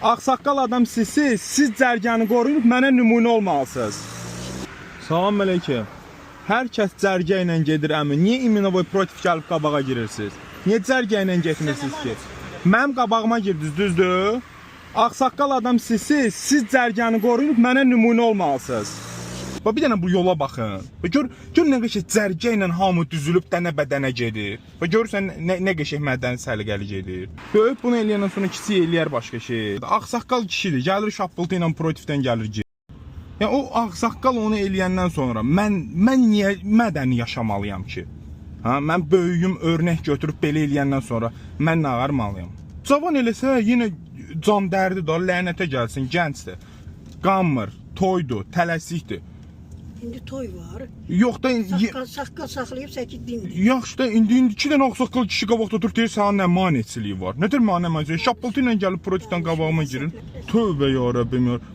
Ağsaqqal adam sizsiz, siz cərgəni qoruyub mənə nümunə olmalısınız. Salam əleykum. Hər kəs cərgə ilə gedir əmi. Niyə İmmunovoy Protiv gəlib qabağa girirsiniz? Niyə cərgə ilə getmirsiniz ki? Mənim qabağıma girdiniz, düzdür? Ağsaqqal adam sizsiz, siz cərgəni qoruyub mənə nümunə olmalısınız. Bax bir dənə bu yola baxın. Gör nə qəşəng cərgə ilə hamı düzülüb dənə-bədənə gedir. Bax görürsən nə qəşəng mədəni səliqəli gedir. Böyük bunu eləyəndən sonra kiçik eləyər başqa şey. Ağsaqqal kişidir. Gəlir şappıltı ilə Protivdən gəlir gedir. Yəni o ağsaqqal onu eləyəndən sonra mən niyə mədəni yaşamalıyam ki? Ha, mən böyüyüm, örnək götürüb belə eləyəndən sonra mən nə ağarmalıyam? Cavan eləsə yenə can dərdi də, lənətə gəlsin, gəncdir. Qanmır, toydur, tələsikdir. İndi toy var. Yox da Saqqal saxlayıb 8 dindir. yaxşı da indi 2 dənə ağsaqqal kişi qabaqda oturur deyir sənin nə maneçiliyi var. Nədir maneçiliyi? Şappıltı ilə gəlib Protivdən qabağıma girin. Tövbə ya Rəbbim ya.